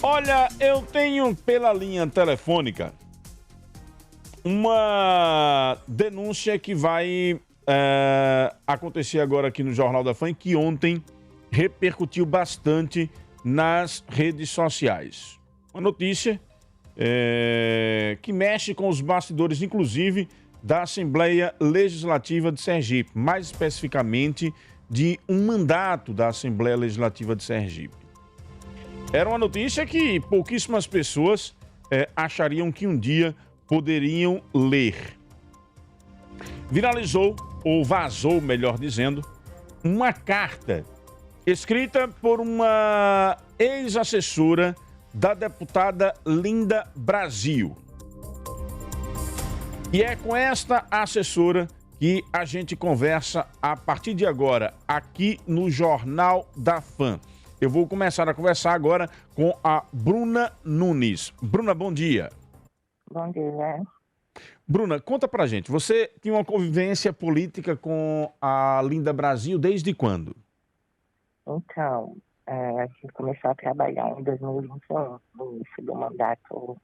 Olha, eu tenho pela linha telefônica uma denúncia que vai acontecer agora aqui no Jornal da Fã, que ontem repercutiu bastante nas redes sociais. Uma notícia que mexe com os bastidores, inclusive, da Assembleia Legislativa de Sergipe, mais especificamente de um mandato da Assembleia Legislativa de Sergipe. Era uma notícia que pouquíssimas pessoas achariam que um dia poderiam ler. Viralizou, ou vazou, melhor dizendo, uma carta escrita por uma ex-assessora da deputada Linda Brasil. E é com esta assessora que a gente conversa a partir de agora, aqui no Jornal da Fã. Eu vou começar a conversar agora com a Bruna Nunes. Bruna, bom dia. Bom dia. Bruna, conta pra gente, você tinha uma convivência política com a Linda Brasil desde quando? Então, a gente começou a trabalhar em 2021, no início do mandato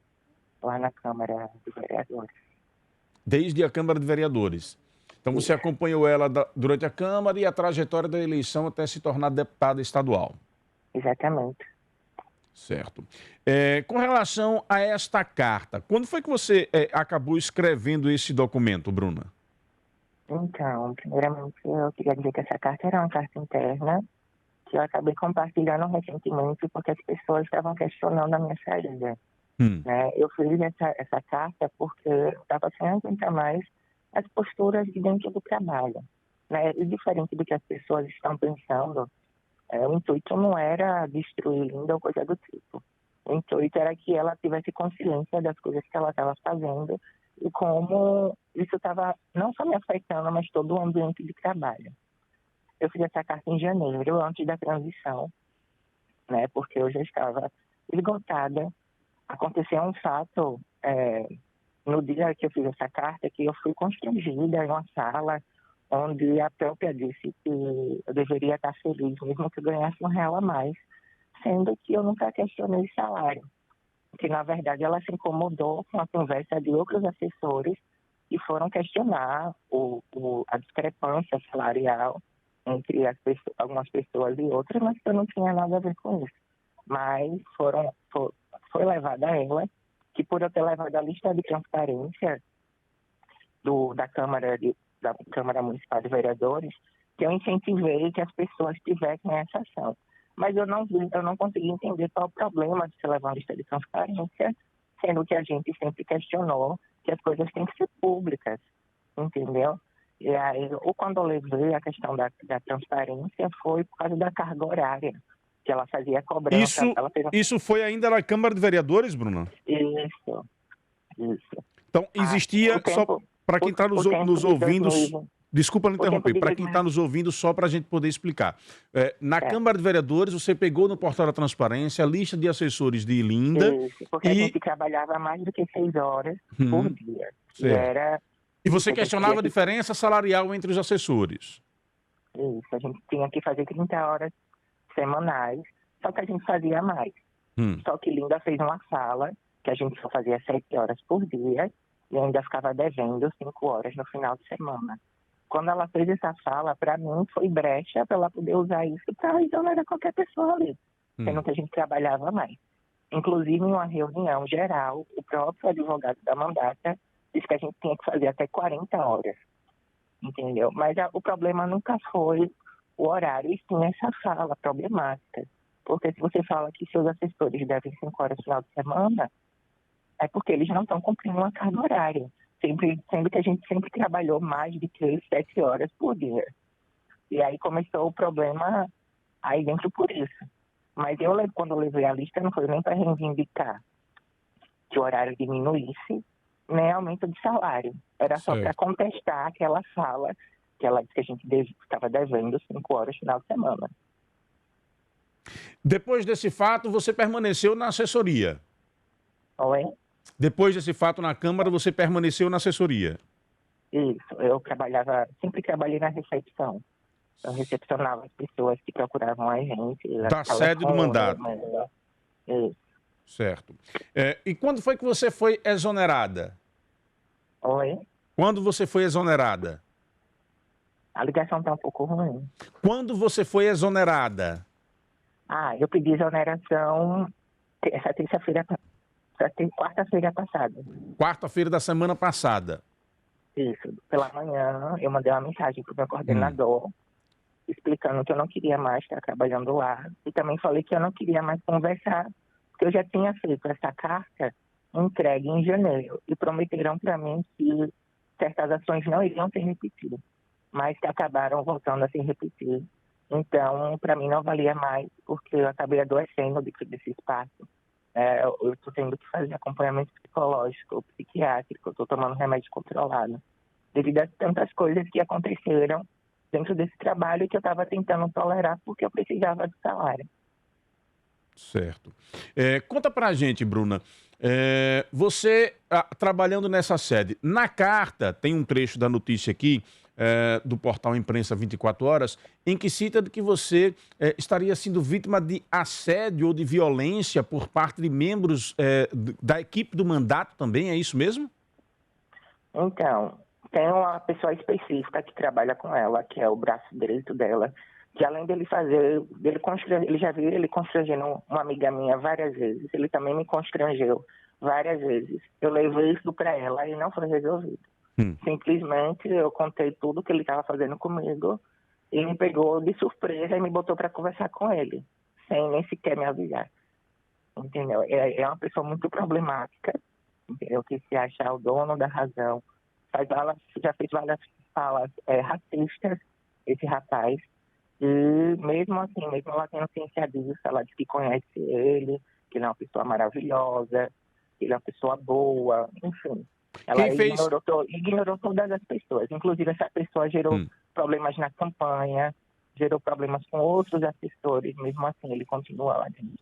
lá na Câmara de Vereadores. Desde a Câmara de Vereadores. Então você acompanhou ela durante a Câmara e a trajetória da eleição até se tornar deputada estadual. Exatamente. Certo. Com relação a esta carta, quando foi que você acabou escrevendo esse documento, Bruna? Então, primeiramente, eu queria dizer que essa carta era uma carta interna que eu acabei compartilhando recentemente porque as pessoas estavam questionando a minha saída. Né? Eu fiz essa carta porque eu estava sem aguentar mais as posturas de dentro do trabalho. Né? E diferente do que as pessoas estão pensando, o intuito não era destruir Linda ou coisa do tipo. O intuito era que ela tivesse consciência das coisas que ela estava fazendo e como isso estava não só me afetando, mas todo o ambiente de trabalho. Eu fiz essa carta em janeiro, antes da transição, né, porque eu já estava esgotada. Aconteceu um fato no dia que eu fiz essa carta, que eu fui constrangida em uma sala onde a própria disse que eu deveria estar feliz, mesmo que eu ganhasse R$1 a mais, sendo que eu nunca questionei salário. Que, na verdade, ela se incomodou com a conversa de outros assessores que foram questionar a discrepância salarial entre algumas pessoas e outras, mas que eu não tinha nada a ver com isso. Mas foi levada a ela, que por eu ter levado a lista de transparência da Câmara Municipal de Vereadores, que eu incentivei que as pessoas tivessem essa ação. Mas eu não consegui entender qual o problema de se levar a lista de transparência, sendo que a gente sempre questionou que as coisas têm que ser públicas, entendeu? E aí, ou quando eu levei a questão da transparência, foi por causa da carga horária, que ela fazia cobrança. Isso foi ainda na Câmara de Vereadores, Bruna? Isso. Então, existia, só para quem está nos ouvindo... Desculpa não interromper, para quem está nos ouvindo, só para a gente poder explicar. Na Câmara de Vereadores, você pegou no portal da transparência a lista de assessores de Linda... Isso, porque a gente trabalhava mais do que 6 horas por dia. E você questionava a diferença salarial entre os assessores? Isso, a gente tinha que fazer 30 horas semanais, só que a gente fazia mais. Só que Linda fez uma sala, que a gente só fazia 7 horas por dia, e ainda ficava devendo 5 horas no final de semana. Quando ela fez essa sala, para mim foi brecha para ela poder usar isso para exonerar qualquer pessoa ali, sendo que a gente trabalhava mais. Inclusive, em uma reunião geral, o próprio advogado da mandata disse que a gente tinha que fazer até 40 horas, entendeu? Mas o problema nunca foi o horário, e sim essa fala problemática. Porque se você fala que seus assessores devem 5 horas no final de semana, é porque eles não estão cumprindo uma carga horária. Sendo que a gente sempre trabalhou mais de 3, 7 horas por dia. E aí começou o problema aí dentro por isso. Mas quando eu levei a lista, não foi nem para reivindicar que o horário diminuísse, nem aumento de salário. Era só para contestar aquela fala que ela disse que a gente estava devendo 5 horas no final de semana. Depois desse fato, você permaneceu na assessoria? Oi? Depois desse fato na Câmara, você permaneceu na assessoria? Isso, eu sempre trabalhei na recepção. Eu recepcionava as pessoas que procuravam a gente. Da sede do mandato? Isso. Certo. E quando foi que você foi exonerada? Oi? Quando você foi exonerada? A ligação está um pouco ruim. Quando você foi exonerada? Eu pedi exoneração essa quarta-feira passada. Quarta-feira da semana passada. Isso. Pela manhã, eu mandei uma mensagem para o meu coordenador, explicando que eu não queria mais estar trabalhando lá. E também falei que eu não queria mais conversar, porque eu já tinha feito essa carta entregue em janeiro. E prometeram para mim que certas ações não iriam se repetir, mas que acabaram voltando a se repetir. Então, para mim não valia mais, porque eu acabei adoecendo desse espaço. Eu estou tendo que fazer acompanhamento psicológico, psiquiátrico, eu estou tomando remédio controlado, devido a tantas coisas que aconteceram dentro desse trabalho que eu estava tentando tolerar porque eu precisava do salário. Certo. Conta pra gente, Bruna, você trabalhando nessa sede, na carta, tem um trecho da notícia aqui, do portal Imprensa 24 Horas, em que cita que você estaria sendo vítima de assédio ou de violência por parte de membros da equipe do mandato também, é isso mesmo? Então, tem uma pessoa específica que trabalha com ela, que é o braço direito dela, que além dele ele já viu ele constrangendo uma amiga minha várias vezes, ele também me constrangeu várias vezes. Eu levei isso para ela e não foi resolvido. Simplesmente eu contei tudo que ele estava fazendo comigo e me pegou de surpresa e me botou para conversar com ele, sem nem sequer me avisar. Entendeu? É uma pessoa muito problemática, entendeu? Que se acha o dono da razão. Já fez várias falas racistas, esse rapaz. E mesmo assim, mesmo ela tendo ciência disso, ela diz que conhece ele, que ele é uma pessoa maravilhosa, que ele é uma pessoa boa, enfim. Ela ignorou todas as pessoas. Inclusive, essa pessoa gerou problemas na campanha, gerou problemas com outros assessores. Mesmo assim, ele continua lá dentro.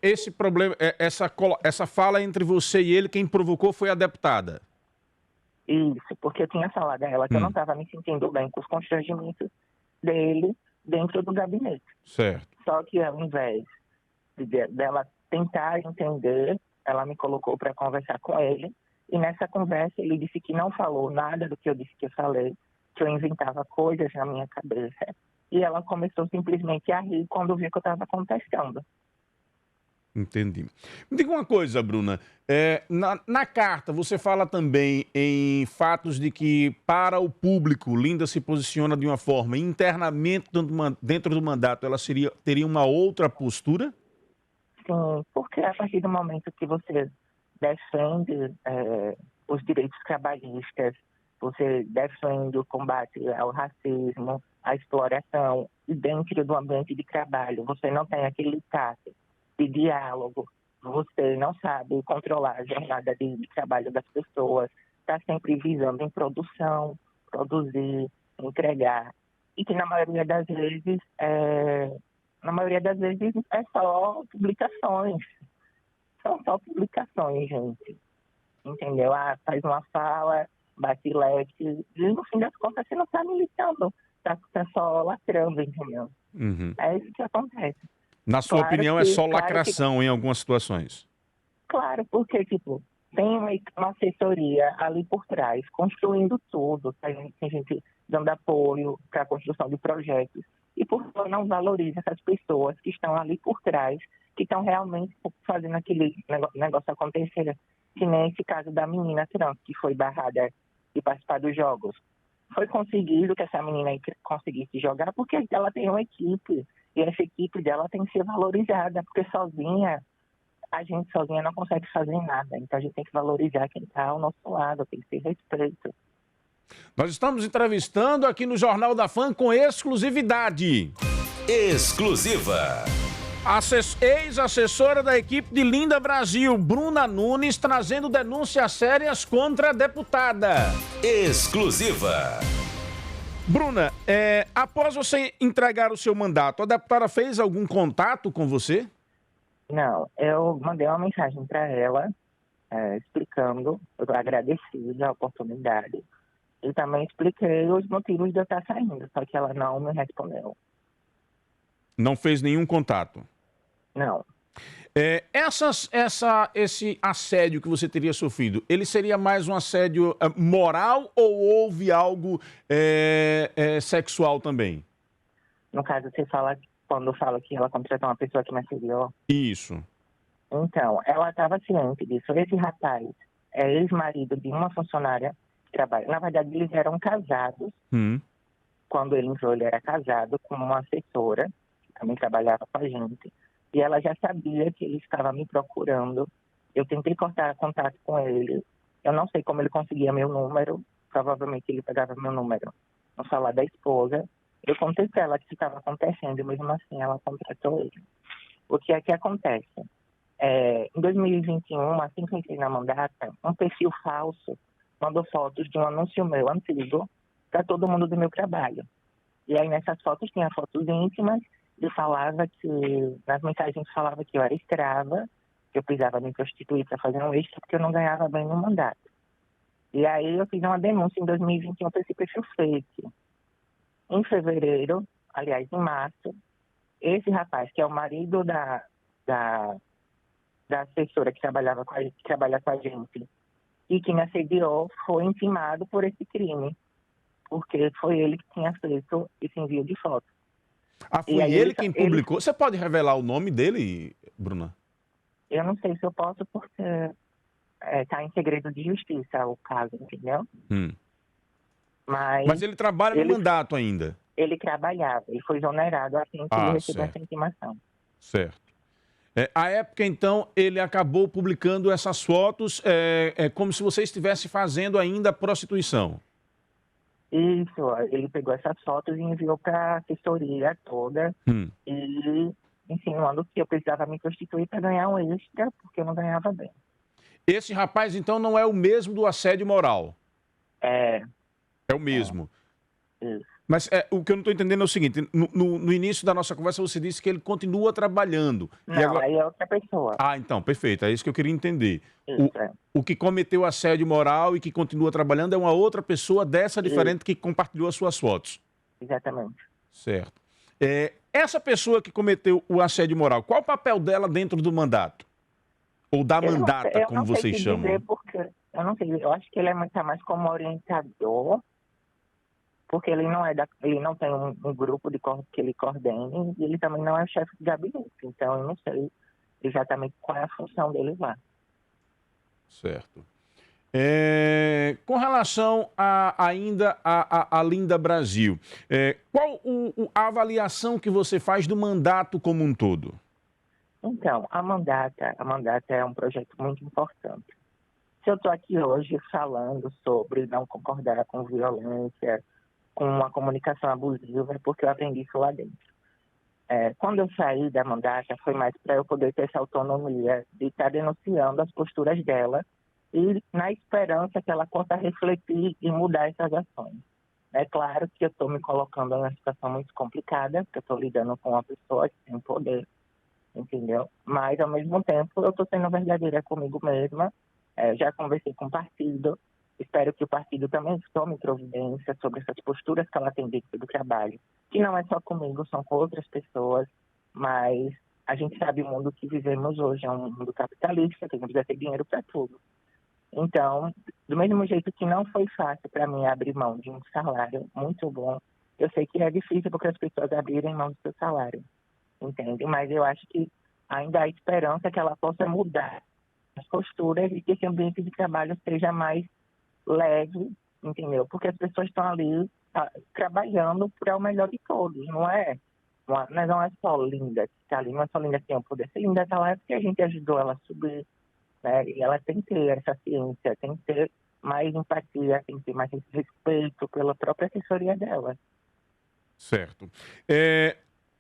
Esse problema, essa fala entre você e ele, quem provocou foi a deputada? Isso, porque eu tinha falado a ela que eu não estava me sentindo bem com os constrangimentos dele dentro do gabinete. Certo. Só que ao invés dela tentar entender, ela me colocou para conversar com ele. E nessa conversa ele disse que não falou nada do que eu disse que eu falei, que eu inventava coisas na minha cabeça. E ela começou simplesmente a rir quando viu que eu estava contestando. Entendi. Me diga uma coisa, Bruna. Na carta, você fala também em fatos de que, para o público, Linda se posiciona de uma forma, internamente dentro do mandato, ela teria uma outra postura? Sim, porque a partir do momento que você defende os direitos trabalhistas, você defende o combate ao racismo, à exploração, e dentro do ambiente de trabalho, você não tem aquele tato de diálogo, você não sabe controlar a jornada de trabalho das pessoas, está sempre visando em produção, produzir, entregar, e que na maioria das vezes é só publicações. São só publicações, gente. Entendeu? Faz uma fala, bate leque, e no fim das contas você não está militando, tá só lacrando, entendeu? É isso que acontece. Na sua opinião, é só lacração em algumas situações? Claro, porque, tem uma assessoria ali por trás, construindo tudo, tem gente dando apoio para a construção de projetos. E por favor, não valoriza essas pessoas que estão ali por trás, que estão realmente fazendo aquele negócio acontecer. Que nem esse caso da menina trans, que foi barrada de participar dos jogos. Foi conseguido que essa menina conseguisse jogar porque ela tem uma equipe. E essa equipe dela tem que ser valorizada, porque a gente sozinha não consegue fazer nada. Então a gente tem que valorizar quem está ao nosso lado, tem que ter respeito. Nós estamos entrevistando aqui no Jornal da Fã com exclusividade. Exclusiva. Ex-assessora da equipe de Linda Brasil, Bruna Nunes, trazendo denúncias sérias contra a deputada. Exclusiva. Bruna, após você entregar o seu mandato, a deputada fez algum contato com você? Não, eu mandei uma mensagem para ela, explicando, eu agradeci a oportunidade. E também expliquei os motivos de eu estar saindo, só que ela não me respondeu. Não fez nenhum contato? Não. Esse assédio que você teria sofrido, ele seria mais um assédio moral ou houve algo sexual também? No caso, você fala, quando fala que ela contratou uma pessoa que me assediou? Isso. Então, ela estava ciente disso. Esse rapaz é ex-marido de uma funcionária que trabalha. Na verdade, eles eram casados. Quando ele entrou, ele era casado com uma assessora, que também trabalhava com a gente. E ela já sabia que ele estava me procurando. Eu tentei cortar contato com ele. Eu não sei como ele conseguia meu número. Provavelmente ele pegava meu número no celular da esposa. Eu contei para ela que isso estava acontecendo e mesmo assim ela contratou ele. O que é que acontece? Em 2021, assim que eu entrei na mandata, um perfil falso mandou fotos de um anúncio meu antigo para todo mundo do meu trabalho. E aí nessas fotos tinha fotos íntimas e falava que, nas mensagens falava que eu era escrava, que eu precisava me prostituir para fazer um extra porque eu não ganhava bem no mandato. E aí eu fiz uma denúncia em 2021 para esse perfil fake. Em fevereiro, aliás, em março, esse rapaz, que é o marido da assessora que trabalha com a gente e que me assediou, foi intimado por esse crime, porque foi ele que tinha feito esse envio de foto. Foi ele quem publicou? Você pode revelar o nome dele, Bruna? Eu não sei se eu posso, porque está em segredo de justiça o caso, entendeu? Mas ele trabalha no mandato ainda? Ele trabalhava, ele foi exonerado assim que ele recebeu essa intimação. Certo. À época, então, ele acabou publicando essas fotos como se você estivesse fazendo ainda prostituição. Isso, ele pegou essas fotos e enviou para a assessoria toda e insinuando que eu precisava me prostituir para ganhar um extra, porque eu não ganhava bem. Esse rapaz, então, não é o mesmo do assédio moral? É o mesmo? Isso. Mas o que eu não estou entendendo é o seguinte, no início da nossa conversa você disse que ele continua trabalhando. Não, agora... aí é outra pessoa. Então, perfeito, é isso que eu queria entender. Isso, o que cometeu assédio moral e que continua trabalhando é uma outra pessoa dessa diferente que compartilhou as suas fotos. Exatamente. Certo. Essa pessoa que cometeu o assédio moral, qual o papel dela dentro do mandato? Ou da mandata, como vocês chamam? Dizer porque, eu não sei, eu acho que ele está mais como orientador, porque ele não tem um grupo que ele coordene e ele também não é chefe de gabinete. Então, eu não sei exatamente qual é a função dele lá. Certo. Com relação ainda a Linda Brasil, qual a avaliação que você faz do mandato como um todo? Então, a mandata é um projeto muito importante. Se eu estou aqui hoje falando sobre não concordar com violência, com uma comunicação abusiva, é porque eu aprendi isso lá dentro. Quando eu saí da mandata, foi mais para eu poder ter essa autonomia de estar denunciando as posturas dela e na esperança que ela possa refletir e mudar essas ações. É claro que eu estou me colocando numa situação muito complicada, porque eu estou lidando com uma pessoa que tem poder, entendeu? Mas, ao mesmo tempo, eu estou sendo verdadeira comigo mesma. Já conversei com o partido. Espero que o partido também tome providência sobre essas posturas que ela tem dentro do trabalho. Que não é só comigo, são com outras pessoas. Mas a gente sabe o mundo que vivemos hoje é um mundo capitalista, que a gente precisa ter dinheiro para tudo. Então, do mesmo jeito que não foi fácil para mim abrir mão de um salário muito bom, eu sei que é difícil porque as pessoas abrirem mão do seu salário. Entende? Mas eu acho que ainda há esperança que ela possa mudar as posturas e que esse ambiente de trabalho seja mais leve, entendeu? Porque as pessoas estão ali trabalhando para o melhor de todos, não é? Não é só Linda que está ali, não é só Linda que tem o poder. Se Linda está lá é porque a gente ajudou ela a subir, né? E ela tem que ter essa ciência, tem que ter mais empatia, tem que ter mais respeito pela própria assessoria dela. Certo.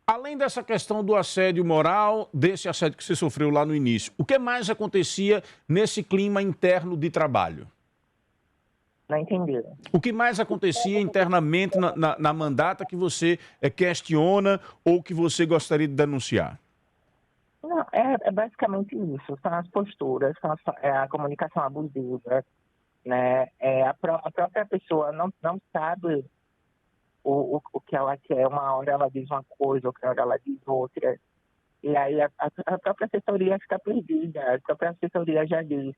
Além dessa questão do assédio moral, desse assédio que você sofreu lá no início, o que mais acontecia nesse clima interno de trabalho? Não entendi. O que mais acontecia internamente na mandata que você questiona ou que você gostaria de denunciar? Não, é basicamente isso. São as posturas, a comunicação abusiva, né? A própria pessoa não sabe o que ela quer. Uma hora ela diz uma coisa, outra hora ela diz outra. E aí a própria assessoria fica perdida, a própria assessoria já diz,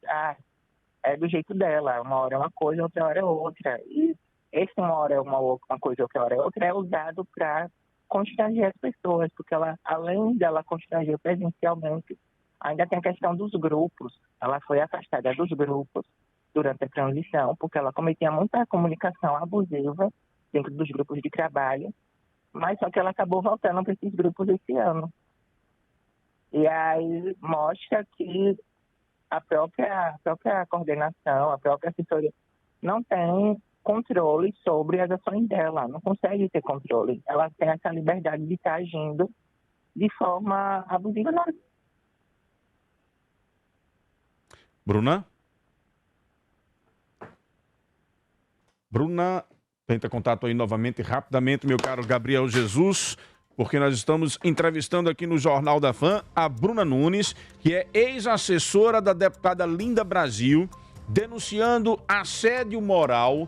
é do jeito dela, uma hora é uma coisa, outra hora é outra. E esse uma hora é uma coisa, outra hora é outra, é usado para constranger as pessoas, porque ela, além dela constranger presencialmente, ainda tem a questão dos grupos. Ela foi afastada dos grupos durante a transição, porque ela cometia muita comunicação abusiva dentro dos grupos de trabalho, mas só que ela acabou voltando para esses grupos esse ano. E aí mostra que a própria coordenação, a própria assessoria não tem controle sobre as ações dela, não consegue ter controle. Ela tem essa liberdade de estar agindo de forma abusiva. Bruna? Bruna, tenta contato aí novamente, rapidamente, meu caro Gabriel Jesus, porque nós estamos entrevistando aqui no Jornal da Fã a Bruna Nunes, que é ex-assessora da deputada Linda Brasil, denunciando assédio moral,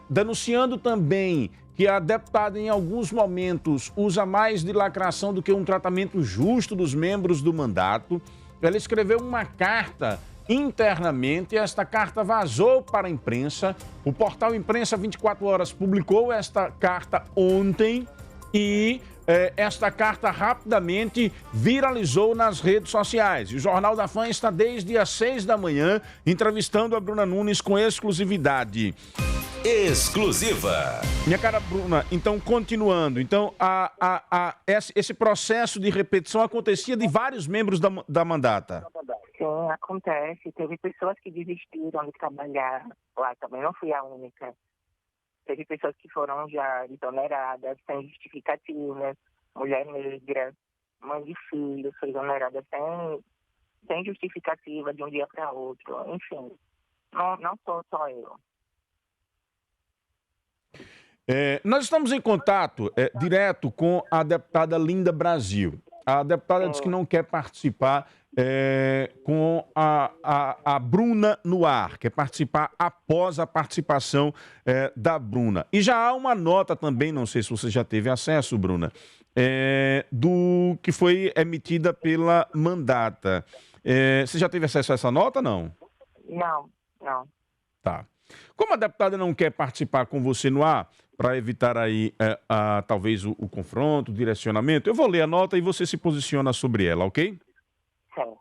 denunciando também que a deputada em alguns momentos usa mais de lacração do que um tratamento justo dos membros do mandato. Ela escreveu uma carta internamente, esta carta vazou para a imprensa, o portal Imprensa 24 Horas publicou esta carta ontem e esta carta rapidamente viralizou nas redes sociais. E o Jornal da Fã está desde as 6 da manhã entrevistando a Bruna Nunes com exclusividade. Exclusiva. Minha cara Bruna, então continuando, então esse processo de repetição acontecia de vários membros da mandata? Sim, acontece. Teve pessoas que desistiram de trabalhar lá, também não fui a única. Teve pessoas que foram já exoneradas, sem justificativas, mulher negra, mãe de filhos, foi exonerada sem justificativa de um dia para outro. Enfim, não sou só eu. Nós estamos em contato direto com a deputada Linda Brasil. A deputada disse que não quer participar com a Bruna no ar, quer participar após a participação da Bruna. E já há uma nota também, não sei se você já teve acesso, Bruna, do que foi emitida pela mandata. Você já teve acesso a essa nota, não? Não. Tá. Como a deputada não quer participar com você no ar, para evitar aí talvez o confronto, o direcionamento, eu vou ler a nota e você se posiciona sobre ela, ok? Sim.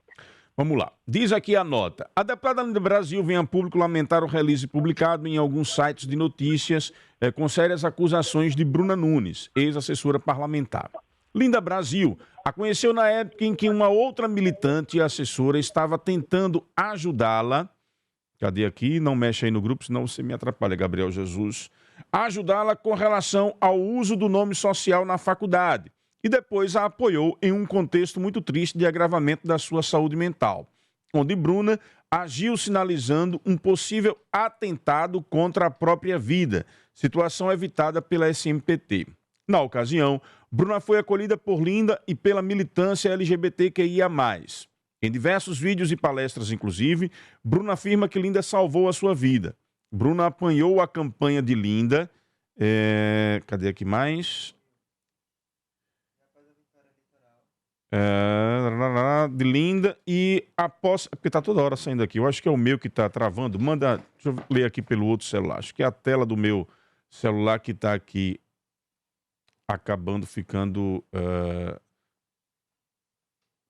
Vamos lá. Diz aqui a nota. A deputada Linda Brasil vem a público lamentar o release publicado em alguns sites de notícias com sérias acusações de Bruna Nunes, ex-assessora parlamentar. Linda Brasil a conheceu na época em que uma outra militante e assessora estava tentando ajudá-la. Cadê aqui? Não mexe aí no grupo, senão você me atrapalha, Gabriel Jesus. Ajudá-la com relação ao uso do nome social na faculdade. E depois a apoiou em um contexto muito triste de agravamento da sua saúde mental, onde Bruna agiu sinalizando um possível atentado contra a própria vida, situação evitada pela SMPT. Na ocasião, Bruna foi acolhida por Linda e pela militância LGBTQIA+. Em diversos vídeos e palestras, inclusive, Bruna afirma que Linda salvou a sua vida. Bruna apanhou a campanha de Linda. Cadê aqui mais? De Linda e após... Porque tá toda hora saindo aqui. Eu acho que é o meu que tá travando. Deixa eu ler aqui pelo outro celular. Acho que é a tela do meu celular que tá aqui acabando ficando...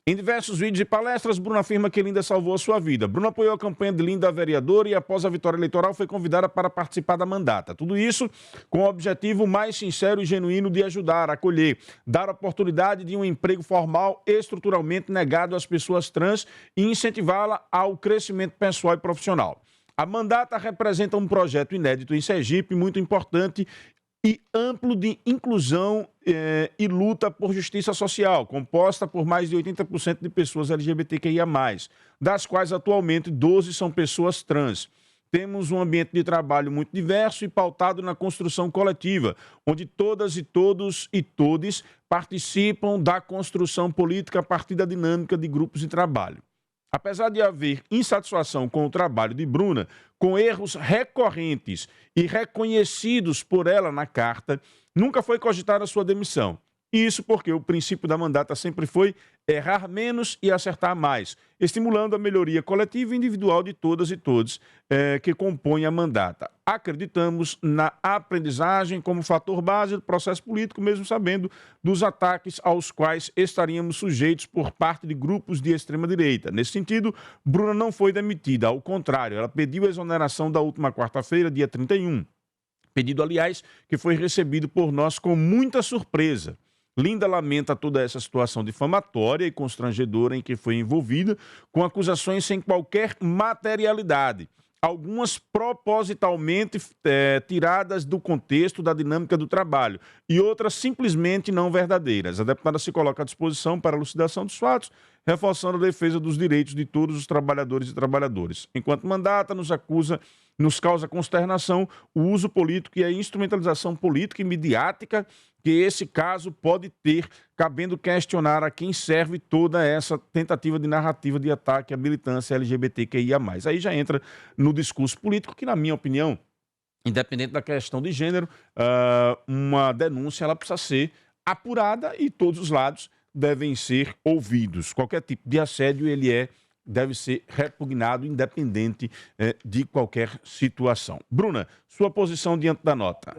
Em diversos vídeos e palestras, Bruna afirma que Linda salvou a sua vida. Bruna apoiou a campanha de Linda, a vereadora, e após a vitória eleitoral foi convidada para participar da mandata. Tudo isso com o objetivo mais sincero e genuíno de ajudar, acolher, dar oportunidade de um emprego formal estruturalmente negado às pessoas trans e incentivá-la ao crescimento pessoal e profissional. A mandata representa um projeto inédito em Sergipe, muito importante e amplo de inclusão e luta por justiça social, composta por mais de 80% de pessoas LGBTQIA+, das quais atualmente 12 são pessoas trans. Temos um ambiente de trabalho muito diverso e pautado na construção coletiva, onde todas e todos e todes participam da construção política a partir da dinâmica de grupos de trabalho. Apesar de haver insatisfação com o trabalho de Bruna, com erros recorrentes e reconhecidos por ela na carta, nunca foi cogitada sua demissão. Isso porque o princípio da mandata sempre foi errar menos e acertar mais, estimulando a melhoria coletiva e individual de todas e todos que compõem a mandata. Acreditamos na aprendizagem como fator base do processo político, mesmo sabendo dos ataques aos quais estaríamos sujeitos por parte de grupos de extrema-direita. Nesse sentido, Bruna não foi demitida, ao contrário, ela pediu a exoneração da última quarta-feira, dia 31. Pedido, aliás, que foi recebido por nós com muita surpresa. Linda lamenta toda essa situação difamatória e constrangedora em que foi envolvida, com acusações sem qualquer materialidade. Algumas propositalmente tiradas do contexto da dinâmica do trabalho e outras simplesmente não verdadeiras. A deputada se coloca à disposição para a elucidação dos fatos, reforçando a defesa dos direitos de todos os trabalhadores e trabalhadoras. Enquanto mandata, nos causa consternação o uso político e a instrumentalização política e midiática que esse caso pode ter, cabendo questionar a quem serve toda essa tentativa de narrativa de ataque à militância LGBTQIA+. Aí já entra no discurso político que, na minha opinião, independente da questão de gênero, uma denúncia ela precisa ser apurada e todos os lados devem ser ouvidos. Qualquer tipo de assédio deve ser repugnado, independente de qualquer situação. Bruna, sua posição diante da nota?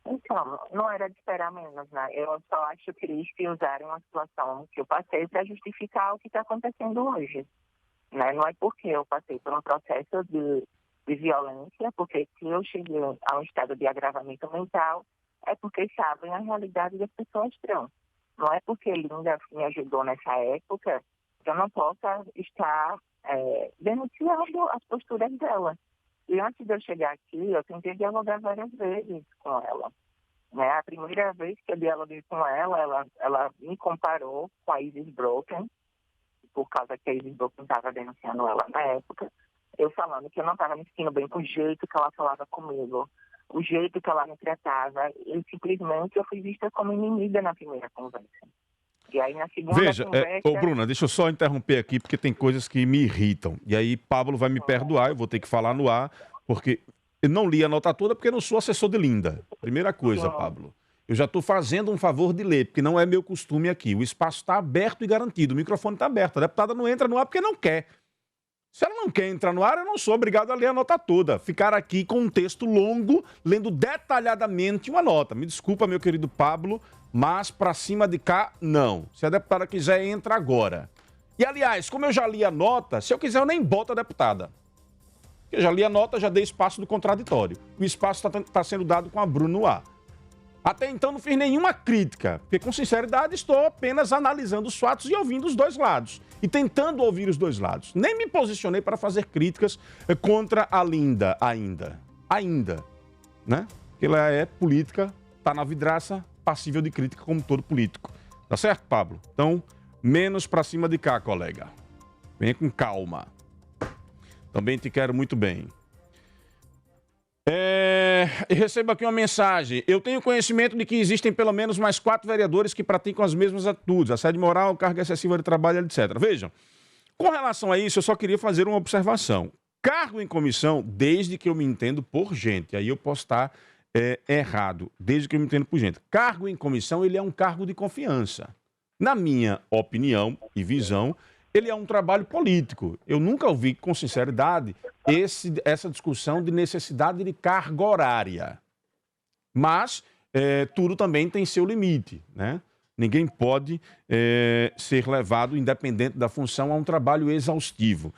Então, não era de esperar menos, né? Eu só acho triste usarem uma situação que eu passei para justificar o que está acontecendo hoje. Né? Não é porque eu passei por um processo de violência, porque se eu cheguei a um estado de agravamento mental, é porque sabem a realidade das pessoas trans. Não é porque Linda me ajudou nessa época que eu não possa estar denunciando as posturas dela. E antes de eu chegar aqui, eu tentei dialogar várias vezes com ela. Né? A primeira vez que eu dialoguei com ela me comparou com a Isis Broken, por causa que a Isis Broken estava denunciando ela na época. Eu falando que eu não estava me sentindo bem com o jeito que ela falava comigo, o jeito que ela me tratava. E simplesmente eu fui vista como inimiga na primeira conversa. E aí na segunda conversa... Bruna, deixa eu só interromper aqui, porque tem coisas que me irritam. E aí Pablo vai me perdoar, eu vou ter que falar no ar, porque eu não li a nota toda, porque eu não sou assessor de Linda. Primeira coisa, Pablo. Eu já estou fazendo um favor de ler, porque não é meu costume aqui. O espaço está aberto e garantido, o microfone está aberto. A deputada não entra no ar porque não quer. Se ela não quer entrar no ar, eu não sou obrigado a ler a nota toda. Ficar aqui com um texto longo, lendo detalhadamente uma nota. Me desculpa, meu querido Pablo, mas pra cima de cá, não. Se a deputada quiser, entra agora. E, aliás, como eu já li a nota, se eu quiser, eu nem boto a deputada. Eu já li a nota, já dei espaço do contraditório. O espaço está sendo dado com a Bruna no ar. Até então, não fiz nenhuma crítica, porque, com sinceridade, estou apenas analisando os fatos e ouvindo os dois lados. E tentando ouvir os dois lados. Nem me posicionei para fazer críticas contra a Linda ainda. Né? Porque ela é política, está na vidraça, passível de crítica como todo político. Tá certo, Pablo? Então, menos para cima de cá, colega. Venha com calma. Também te quero muito bem. Recebo aqui uma mensagem. Eu tenho conhecimento de que existem pelo menos mais 4 vereadores que praticam as mesmas atitudes, assédio moral, carga excessiva de trabalho, etc. Vejam, com relação a isso, eu só queria fazer uma observação. Cargo em comissão, desde que eu me entendo por gente, aí eu posso estar errado, desde que eu me entendo por gente. Cargo em comissão, ele é um cargo de confiança. Na minha opinião e visão, ele é um trabalho político. Eu nunca ouvi, com sinceridade, essa discussão de necessidade de carga horária. Mas tudo também tem seu limite, né? Ninguém pode ser levado, independente da função, a um trabalho exaustivo.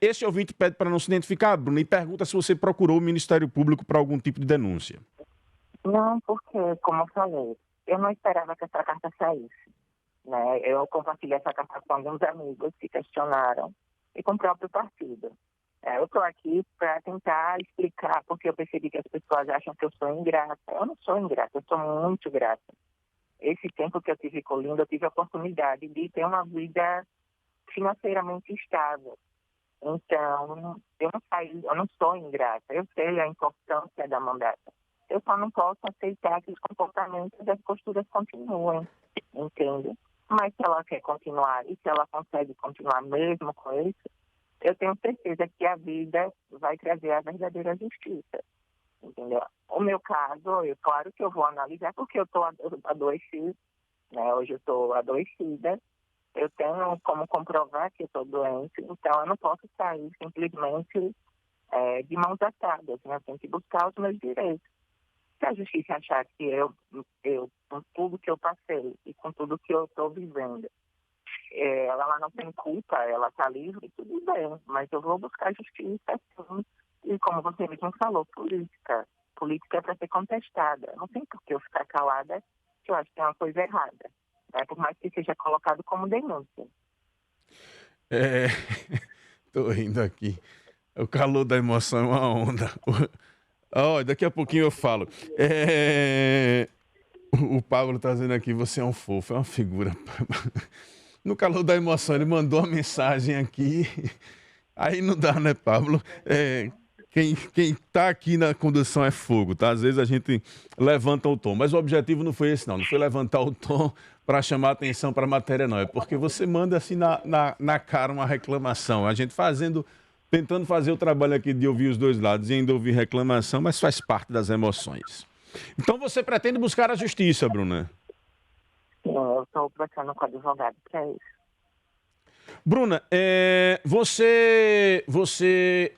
Esse ouvinte pede para não se identificar, Bruno, e pergunta se você procurou o Ministério Público para algum tipo de denúncia. Não, porque, como eu falei, eu não esperava que essa carta saísse. Né? Eu compartilhei essa carta com alguns amigos que questionaram e com o próprio partido. Eu estou aqui para tentar explicar, porque eu percebi que as pessoas acham que eu sou ingrata. Eu não sou ingrata, eu sou muito grata. Esse tempo que eu tive com Linda, eu tive a oportunidade de ter uma vida financeiramente estável. Então, eu não sou ingrata. Eu sei a importância da mandata. Eu só não posso aceitar que os comportamentos das posturas continuem, entende? Mas se ela quer continuar e se ela consegue continuar mesmo com isso, eu tenho certeza que a vida vai trazer a verdadeira justiça, entendeu? O meu caso, claro que eu vou analisar, porque eu estou adoecida, né? Hoje eu estou adoecida, eu tenho como comprovar que eu estou doente, então eu não posso sair simplesmente de mãos atadas, né? Eu tenho que buscar os meus direitos. Se a justiça achar que eu com tudo que eu passei e com tudo que eu estou vivendo, ela não tem culpa, ela está livre, tudo bem, mas eu vou buscar justiça, sim. E como você mesmo falou, política. Política é para ser contestada. Não tem por que eu ficar calada, que eu acho que é uma coisa errada. Por mais que seja colocado como denúncia. Tô rindo aqui. O calor da emoção é uma onda. Daqui a pouquinho eu falo. O Pablo tá dizendo aqui, você é um fofo, é uma figura. No calor da emoção, ele mandou uma mensagem aqui. Aí não dá, né, Pablo? Quem tá aqui na condução é fogo, tá? Às vezes a gente levanta o tom, mas o objetivo não foi esse, não. Não foi levantar o tom para chamar atenção para a matéria, não. É porque você manda assim na cara uma reclamação. A gente tentando fazer o trabalho aqui de ouvir os dois lados e ainda ouvir reclamação, mas faz parte das emoções. Então você pretende buscar a justiça, Bruna? Sim, eu estou conversando com o advogado para isso. Bruna, você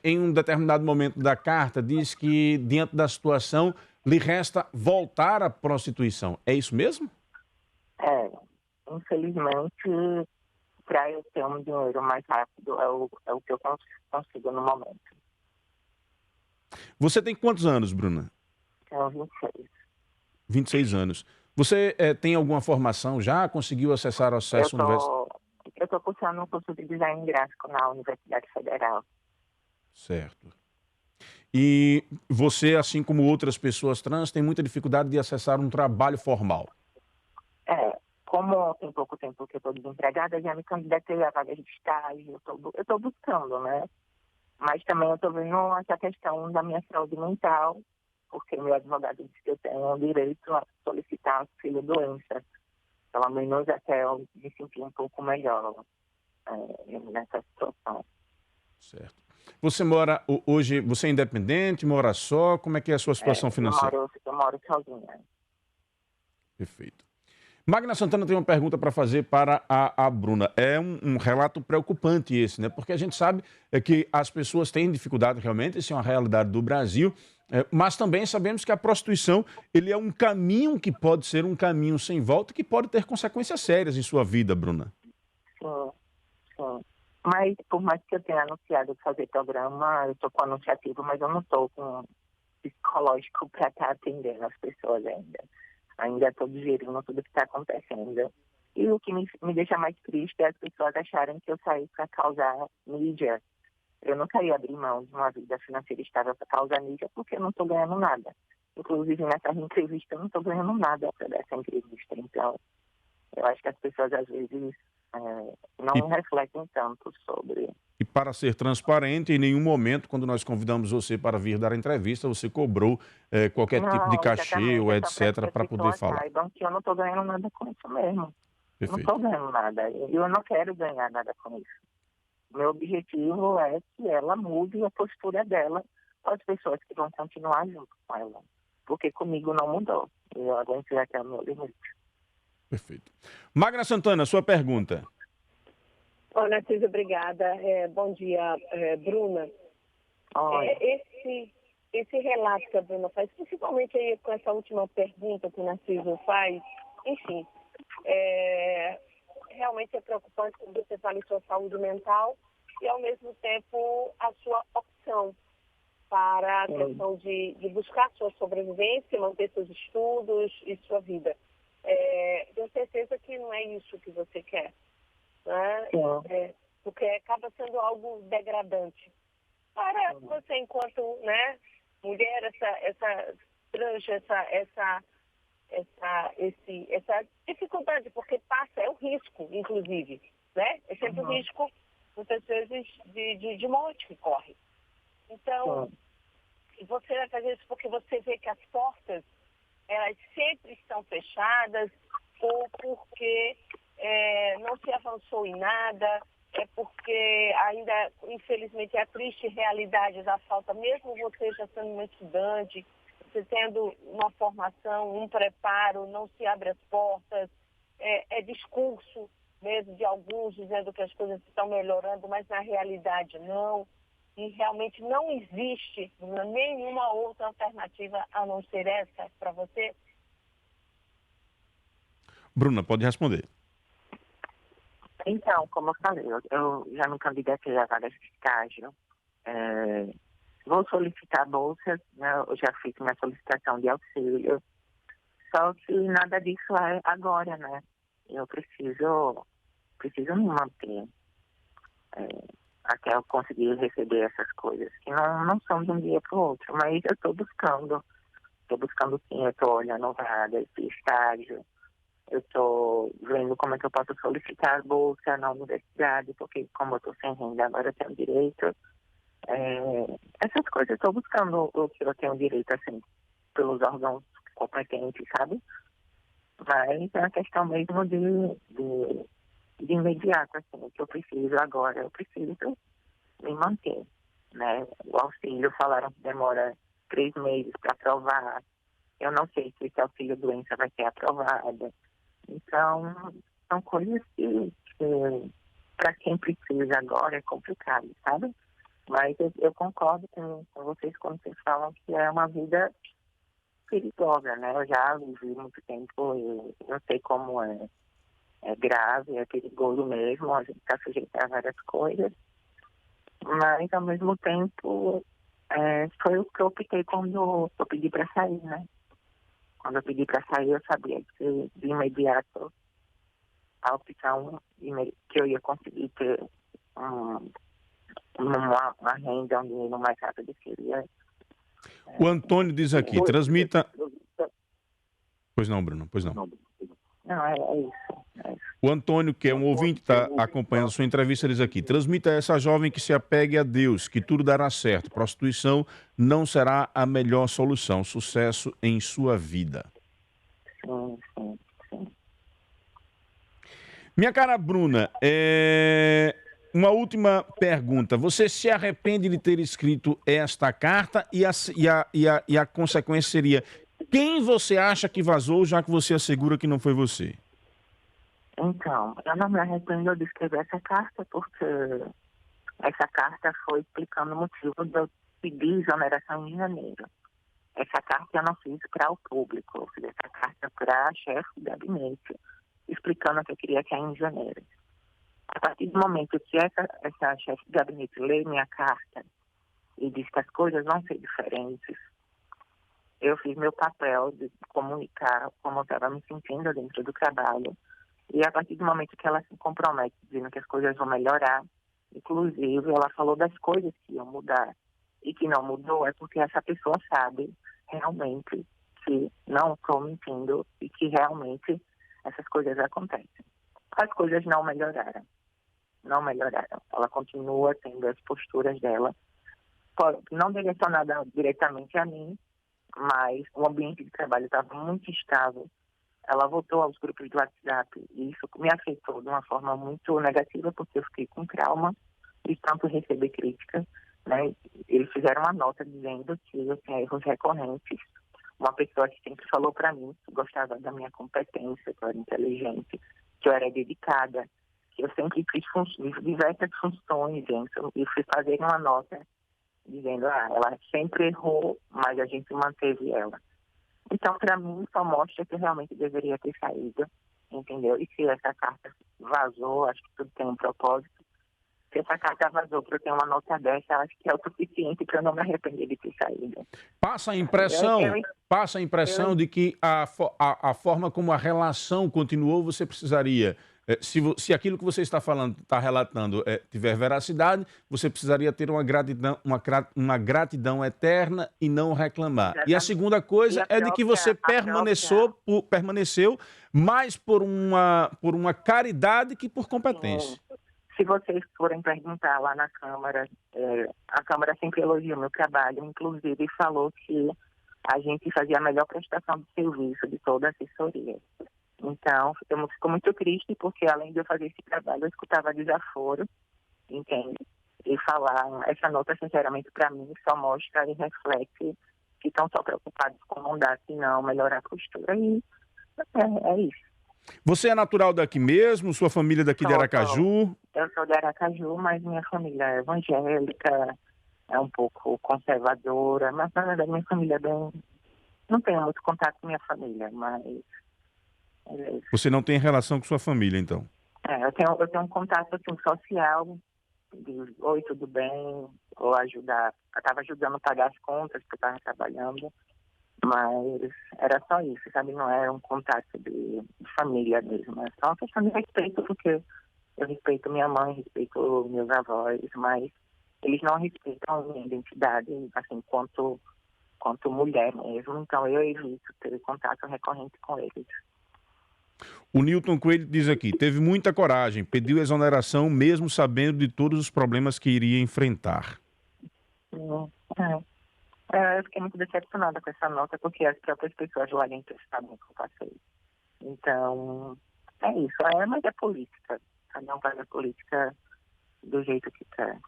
em um determinado momento da carta diz que diante da situação lhe resta voltar à prostituição. É isso mesmo? Infelizmente, para eu ter um dinheiro mais rápido é o que eu consigo no momento. Você tem quantos anos, Bruna? Tenho 26. 26 anos. Você tem alguma formação já? Conseguiu acessar o acesso universitário? Eu estou cursando um curso de design gráfico na Universidade Federal. Certo. E você, assim como outras pessoas trans, tem muita dificuldade de acessar um trabalho formal? Como tem pouco tempo que eu estou desempregada, já me candidatei a vagas de estágio, eu estou buscando, né? Mas também eu estou vendo essa questão da minha saúde mental, porque meu advogado disse que eu tenho o direito a solicitar auxílio-doença, pelo menos até eu me sentir um pouco melhor nessa situação. Certo. Você mora hoje, você é independente, mora só? Como é que é a sua situação financeira? Eu moro sozinha. Perfeito. Magna Santana tem uma pergunta para fazer para a Bruna. É um relato preocupante esse, né? Porque a gente sabe que as pessoas têm dificuldade realmente, isso é uma realidade do Brasil, mas também sabemos que a prostituição ele é um caminho que pode ser um caminho sem volta, que pode ter consequências sérias em sua vida, Bruna. Sim. Mas por mais que eu tenha anunciado fazer programa, eu estou com anunciativo, mas eu não estou com psicológico para estar atendendo as pessoas ainda. Ainda estou digerindo tudo que está acontecendo. E o que me deixa mais triste é as pessoas acharem que eu saí para causar mídia. Eu não queria abrir mão de uma vida financeira estável para causar mídia porque eu não estou ganhando nada. Inclusive, nessa entrevista, eu não estou ganhando nada para essa entrevista. Então, eu acho que as pessoas, às vezes, não refletem tanto sobre... E para ser transparente, em nenhum momento, quando nós convidamos você para vir dar a entrevista, você cobrou qualquer tipo de cachê ou etc. para poder falar. Saibam que eu não estou ganhando nada com isso mesmo. Perfeito. Não estou ganhando nada. E eu não quero ganhar nada com isso. Meu objetivo é que ela mude a postura dela com as pessoas que vão continuar junto com ela. Porque comigo não mudou. Eu aguento até o meu limite. Perfeito. Magna Santana, sua pergunta. Oi, Narciso, obrigada. Bom dia, Bruna. Esse relato que a Bruna faz, principalmente aí com essa última pergunta que o Narciso faz, enfim, realmente é preocupante quando você fala em sua saúde mental e, ao mesmo tempo, a sua opção para a questão de buscar sua sobrevivência, manter seus estudos e sua vida. Tenho certeza que não é isso que você quer. Né? Porque acaba sendo algo degradante para você enquanto mulher, essa essa dificuldade, porque é o risco, inclusive, né? É sempre o risco, muitas vezes, de morte que corre. Então, você vai fazer isso porque você vê que as portas, elas sempre estão fechadas, ou porque não se avançou em nada, é porque ainda, infelizmente, a triste realidade da falta, mesmo você já sendo uma estudante, você tendo uma formação, um preparo, não se abre as portas. é discurso mesmo de alguns dizendo que as coisas estão melhorando, mas na realidade não. E realmente não existe nenhuma outra alternativa a não ser essa para você? Bruna, pode responder. Então, como eu falei, eu já me candidatei a vagas de estágio. Vou solicitar bolsas, né? Eu já fiz minha solicitação de auxílio. Só que nada disso é agora, né? Eu preciso me manter até eu conseguir receber essas coisas, que não são de um dia para o outro, mas eu estou buscando sim, eu estou olhando vagas de estágio, eu estou vendo como é que eu posso solicitar bolsa na universidade, porque como eu estou sem renda, agora eu tenho direito. Essas coisas eu estou buscando o que eu tenho direito, assim, pelos órgãos competentes, sabe? Mas é uma questão mesmo de imediato, assim, o que eu preciso agora, eu preciso me manter, né? O auxílio, falaram que demora 3 meses para aprovar, eu não sei se esse auxílio doença vai ser aprovado, então são coisas que para quem precisa agora é complicado, sabe? Mas eu concordo com vocês quando vocês falam que é uma vida perigosa, né? Eu já vivi muito tempo, eu sei como é grave, é perigoso mesmo, a gente está sujeito a várias coisas, mas ao mesmo tempo foi o que eu optei quando eu pedi para sair, né? Quando eu pedi para sair, eu sabia que de imediato a opção que eu ia conseguir ter uma renda, um dinheiro mais rápido seria. O Antônio diz aqui, transmita... Pois não, Bruno, pois não. Não, é isso. O Antônio, que é um ouvinte, está acompanhando a sua entrevista, diz aqui, transmita a essa jovem que se apegue a Deus, que tudo dará certo. Prostituição não será a melhor solução. Sucesso em sua vida. Sim. Minha cara Bruna, uma última pergunta. Você se arrepende de ter escrito esta carta e a consequência seria... Quem você acha que vazou, já que você assegura que não foi você? Então, eu não me arrependo de escrever essa carta, porque essa carta foi explicando o motivo de eu pedir exoneração em janeiro. Essa carta eu não fiz para o público, eu fiz essa carta para a chefe do gabinete, explicando que eu queria cair em janeiro. A partir do momento que essa chefe do gabinete lê minha carta e diz que as coisas vão ser diferentes, eu fiz meu papel de comunicar como eu estava me sentindo dentro do trabalho. E a partir do momento que ela se compromete dizendo que as coisas vão melhorar, inclusive ela falou das coisas que iam mudar e que não mudou, é porque essa pessoa sabe realmente que não estou mentindo e que realmente essas coisas acontecem. As coisas não melhoraram. Ela continua tendo as posturas dela, não direcionada diretamente a mim, mas o ambiente de trabalho estava muito instável. Ela voltou aos grupos do WhatsApp e isso me afetou de uma forma muito negativa, porque eu fiquei com trauma de tanto receber críticas, né? Eles fizeram uma nota dizendo que eu tinha erros recorrentes. Uma pessoa que sempre falou para mim que gostava da minha competência, que eu era inteligente, que eu era dedicada, que eu sempre fiz diversas funções, gente. Eu fui fazer uma nota dizendo, ela sempre errou, mas a gente manteve ela. Então, para mim, só mostra que eu realmente deveria ter saído, entendeu? E se essa carta vazou, acho que tudo tem um propósito. Se essa carta vazou para eu ter uma nota dessa, acho que é o suficiente para eu não me arrepender de ter saído. Passa a impressão de que a forma como a relação continuou, você precisaria... Se aquilo que você está falando, está relatando, tiver veracidade, você precisaria ter uma gratidão eterna e não reclamar. Exatamente. E a segunda coisa é de que você permaneceu mais por uma caridade que por competência. Sim. Se vocês forem perguntar lá na Câmara, a Câmara sempre elogiou meu trabalho, inclusive falou que a gente fazia a melhor prestação de serviço de toda a assessoria. Então, eu fico muito triste porque, além de eu fazer esse trabalho, eu escutava desaforo, entende? E falar, essa nota, sinceramente, para mim, só mostra e reflete que estão só preocupados com não dar, se não melhorar a postura. E é isso. Você é natural daqui mesmo? Sua família é daqui de Aracaju? Eu sou de Aracaju, mas minha família é evangélica, é um pouco conservadora, mas na verdade minha família é bem... Não tenho muito contato com minha família, mas... Você não tem relação com sua família, então? Eu tenho um contato assim, social, de oi, tudo bem, ou ajudar. Eu estava ajudando a pagar as contas, porque eu estava trabalhando, mas era só isso, sabe? Não era um contato de família mesmo. É só uma questão de respeito, porque eu respeito minha mãe, respeito meus avós, mas eles não respeitam a minha identidade, assim, quanto mulher mesmo. Então eu evito ter contato recorrente com eles. O Newton Coelho diz aqui, teve muita coragem, pediu exoneração mesmo sabendo de todos os problemas que iria enfrentar. Eu fiquei muito decepcionada com essa nota, porque as próprias pessoas lá dentro sabem que eu passei. Então, é isso. Mas é política. Cada um faz a política do jeito que quer.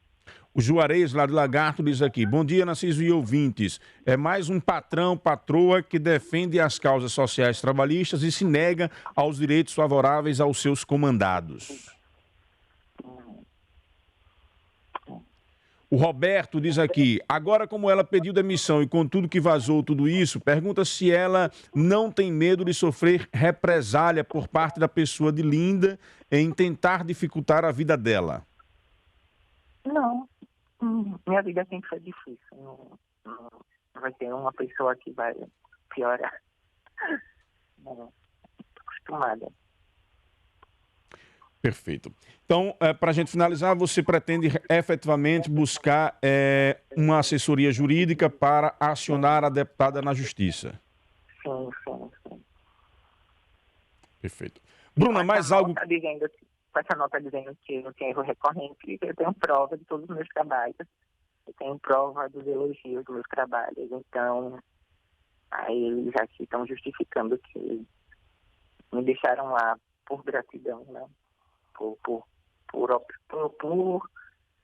O Juarez, lá do Lagarto, diz aqui, bom dia, Narciso e ouvintes. É mais um patrão, patroa que defende as causas sociais trabalhistas e se nega aos direitos favoráveis aos seus comandados. O Roberto diz aqui, agora como ela pediu demissão e com tudo que vazou tudo isso, pergunta se ela não tem medo de sofrer represália por parte da pessoa de Linda em tentar dificultar a vida dela. Não, minha vida sempre foi difícil. Não vai ter uma pessoa que vai piorar. Não, estou acostumada. Perfeito. Então, para a gente finalizar, você pretende efetivamente buscar uma assessoria jurídica para acionar a deputada na Justiça? Sim. Perfeito. Bruna, mais algo... Com essa nota dizendo que não tem erro recorrente, eu tenho prova de todos os meus trabalhos, eu tenho prova dos elogios dos meus trabalhos, então aí eles aqui estão justificando que me deixaram lá por gratidão, né? Por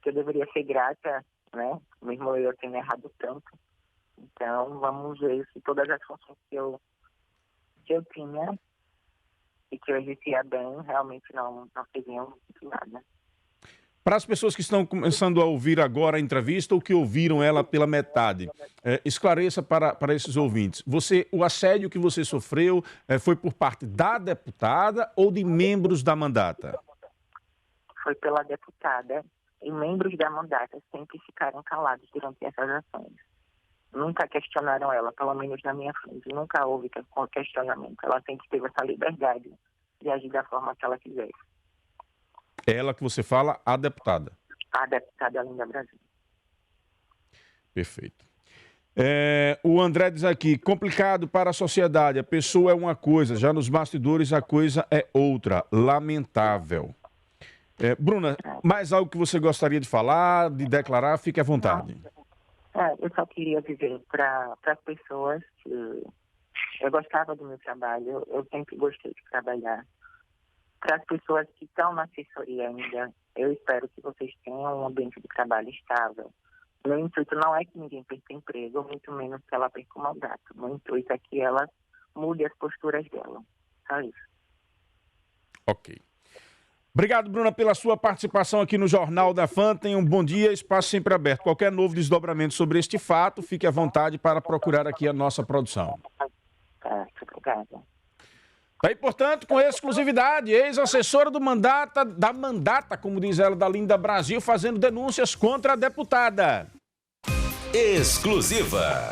que eu deveria ser grata, né? Mesmo eu tendo errado tanto. Então vamos ver se todas as funções que eu tinha e que eu exercia bem, realmente não seriam nada. Para as pessoas que estão começando a ouvir agora a entrevista ou que ouviram ela pela metade, esclareça para esses ouvintes. O assédio que você sofreu foi por parte da deputada ou de membros da mandata? Foi pela deputada e membros da mandata sempre ficaram calados durante essas ações. Nunca questionaram ela, pelo menos na minha frente. Nunca houve questionamento. Ela sempre teve essa liberdade de agir da forma que ela quisesse. Ela que você fala, a deputada? A deputada Linda Brasil. Perfeito. O André diz aqui, complicado para a sociedade. A pessoa é uma coisa, já nos bastidores a coisa é outra. Lamentável. Bruna, mais algo que você gostaria de falar, de declarar? Fique à vontade. Eu só queria dizer para as pessoas que eu gostava do meu trabalho, eu sempre gostei de trabalhar. Para as pessoas que estão na assessoria ainda, eu espero que vocês tenham um ambiente de trabalho estável. Meu intuito não é que ninguém perca emprego, muito menos que ela perca o mandato. Meu intuito é que ela mude as posturas dela. Só isso. Ok. Obrigado, Bruna, pela sua participação aqui no Jornal da Fã. Tenha um bom dia, espaço sempre aberto. Qualquer novo desdobramento sobre este fato, fique à vontade para procurar aqui a nossa produção. Obrigada. Aí, portanto, com exclusividade, ex-assessora da mandata, como diz ela, da Linda Brasil, fazendo denúncias contra a deputada. Exclusiva.